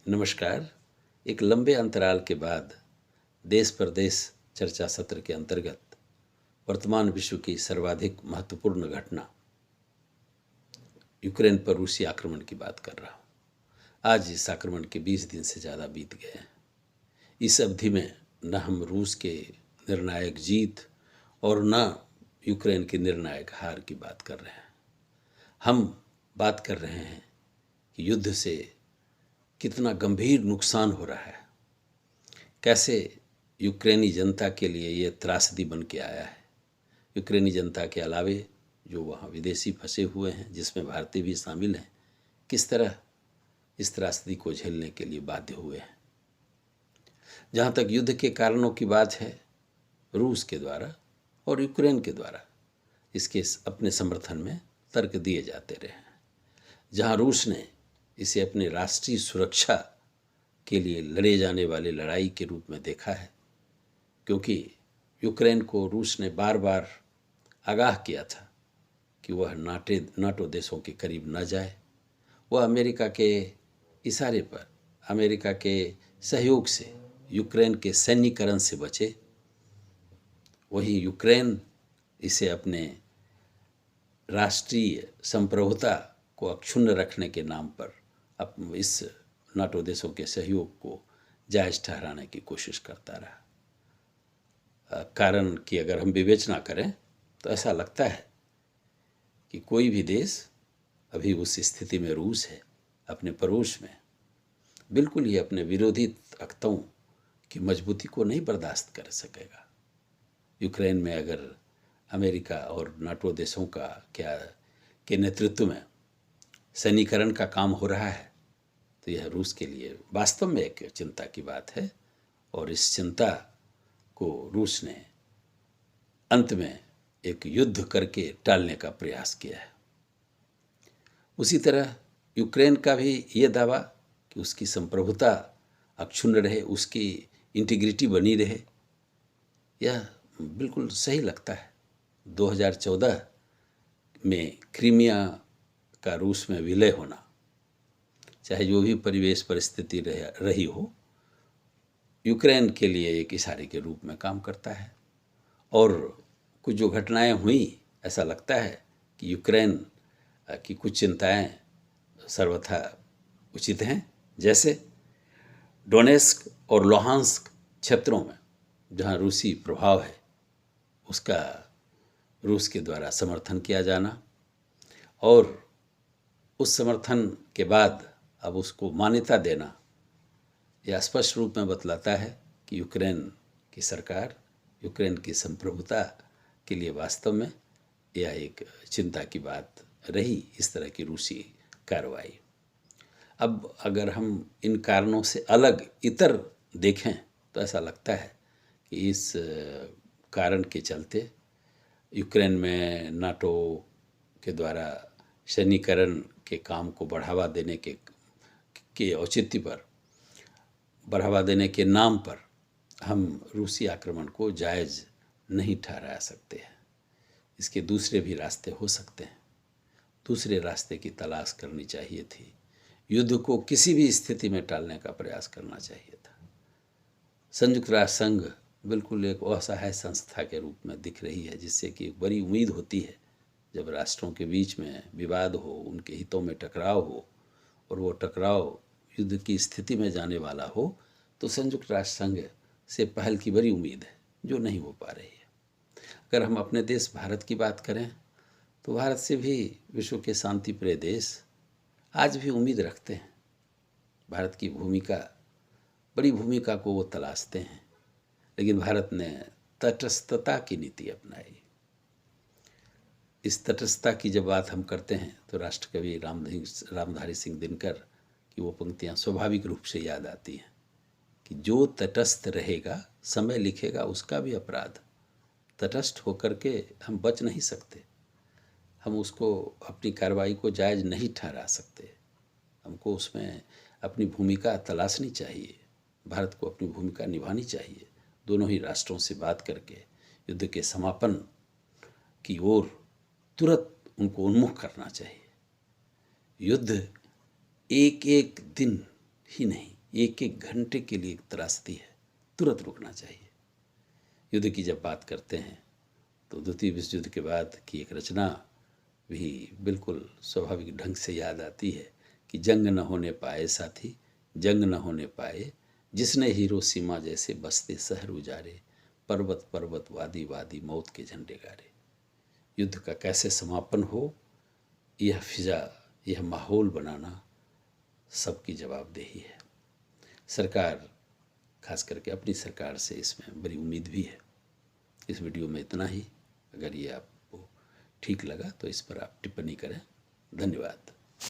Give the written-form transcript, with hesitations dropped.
नमस्कार। एक लंबे अंतराल के बाद देश परदेश चर्चा सत्र के अंतर्गत वर्तमान विश्व की सर्वाधिक महत्वपूर्ण घटना यूक्रेन पर रूसी आक्रमण की बात कर रहा हूँ। आज इस आक्रमण के 20 दिन से ज़्यादा बीत गए हैं। इस अवधि में न हम रूस के निर्णायक जीत और न यूक्रेन की निर्णायक हार की बात कर रहे हैं। हम बात कर रहे हैं कि युद्ध से कितना गंभीर नुकसान हो रहा है, कैसे यूक्रेनी जनता के लिए ये त्रासदी बन के आया है। यूक्रेनी जनता के अलावे जो वहाँ विदेशी फंसे हुए हैं, जिसमें भारतीय भी शामिल हैं, किस तरह इस त्रासदी को झेलने के लिए बाध्य हुए हैं। जहाँ तक युद्ध के कारणों की बात है, रूस के द्वारा और यूक्रेन के द्वारा इसके अपने समर्थन में तर्क दिए जाते रहे हैं। जहाँ रूस ने इसे अपने राष्ट्रीय सुरक्षा के लिए लड़े जाने वाली लड़ाई के रूप में देखा है, क्योंकि यूक्रेन को रूस ने बार बार आगाह किया था कि वह नाटो देशों के करीब न जाए। वह अमेरिका के इशारे पर, अमेरिका के सहयोग से यूक्रेन के सैन्यकरण से बचे। वहीं यूक्रेन इसे अपने राष्ट्रीय संप्रभुता को अक्षुण्ण रखने के नाम पर इस नाटो देशों के सहयोग को जायज़ ठहराने की कोशिश करता रहा। कारण कि अगर हम विवेचना करें तो ऐसा लगता है कि कोई भी देश अभी उस स्थिति में रूस है, अपने पड़ोस में, बिल्कुल ही अपने विरोधी ताकतों की मजबूती को नहीं बर्दाश्त कर सकेगा। यूक्रेन में अगर अमेरिका और नाटो देशों के नेतृत्व में सैन्यकरण का काम हो रहा है, तो यह रूस के लिए वास्तव में एक चिंता की बात है। और इस चिंता को रूस ने अंत में एक युद्ध करके टालने का प्रयास किया है। उसी तरह यूक्रेन का भी ये दावा कि उसकी संप्रभुता अक्षुण्ण रहे, उसकी इंटीग्रिटी बनी रहे, यह बिल्कुल सही लगता है। 2014 में क्रीमिया का रूस में विलय होना, चाहे जो भी परिवेश परिस्थिति रही हो, यूक्रेन के लिए एक इशारे के रूप में काम करता है। और कुछ जो घटनाएं हुई, ऐसा लगता है कि यूक्रेन की कुछ चिंताएं सर्वथा उचित हैं। जैसे डोनेस्क और लुहांस्क क्षेत्रों में जहां रूसी प्रभाव है, उसका रूस के द्वारा समर्थन किया जाना, और उस समर्थन के बाद अब उसको मान्यता देना, यह स्पष्ट रूप में बतलाता है कि यूक्रेन की सरकार, यूक्रेन की संप्रभुता के लिए वास्तव में यह एक चिंता की बात रही, इस तरह की रूसी कार्रवाई। अब अगर हम इन कारणों से अलग इतर देखें तो ऐसा लगता है कि इस कारण के चलते यूक्रेन में नाटो के द्वारा सैन्यकरण के काम को बढ़ावा देने के औचित्य पर, बढ़ावा देने के नाम पर हम रूसी आक्रमण को जायज़ नहीं ठहरा सकते हैं। इसके दूसरे भी रास्ते हो सकते हैं। दूसरे रास्ते की तलाश करनी चाहिए थी। युद्ध को किसी भी स्थिति में टालने का प्रयास करना चाहिए था। संयुक्त राष्ट्र संघ बिल्कुल एक असहाय संस्था के रूप में दिख रही है, जिससे कि एक बड़ी उम्मीद होती है जब राष्ट्रों के बीच में विवाद हो, उनके हितों में टकराव हो, और वो टकराव युद्ध की स्थिति में जाने वाला हो, तो संयुक्त राष्ट्र संघ से पहल की बड़ी उम्मीद है, जो नहीं हो पा रही है। अगर हम अपने देश भारत की बात करें तो भारत से भी विश्व के शांति प्रिय देश आज भी उम्मीद रखते हैं। भारत की भूमिका, बड़ी भूमिका को वो तलाशते हैं, लेकिन भारत ने तटस्थता की नीति अपनाई। इस तटस्थता की जब बात हम करते हैं तो राष्ट्रकवि रामधारी सिंह दिनकर की वो पंक्तियाँ स्वाभाविक रूप से याद आती हैं कि जो तटस्थ रहेगा समय लिखेगा उसका भी अपराध। तटस्थ होकर के हम बच नहीं सकते, हम उसको अपनी कार्रवाई को जायज़ नहीं ठहरा सकते। हमको उसमें अपनी भूमिका तलाशनी चाहिए, भारत को अपनी भूमिका निभानी चाहिए। दोनों ही राष्ट्रों से बात करके युद्ध के समापन की ओर तुरंत उनको उन्मुख करना चाहिए। युद्ध एक एक दिन ही नहीं, एक एक घंटे के लिए एक त्रासदी है, तुरंत रुकना चाहिए। युद्ध की जब बात करते हैं तो द्वितीय विश्व युद्ध के बाद की एक रचना भी बिल्कुल स्वाभाविक ढंग से याद आती है कि जंग न होने पाए साथी, जंग न होने पाए, जिसने हिरोशिमा जैसे बसते शहर उजारे, पर्वत पर्वत वादी वादी मौत के झंडे गाड़े। युद्ध का कैसे समापन हो, यह फिजा, यह माहौल बनाना सबकी जवाबदेही है। सरकार, खास करके अपनी सरकार से इसमें बड़ी उम्मीद भी है। इस वीडियो में इतना ही। अगर ये आपको ठीक लगा तो इस पर आप टिप्पणी करें। धन्यवाद।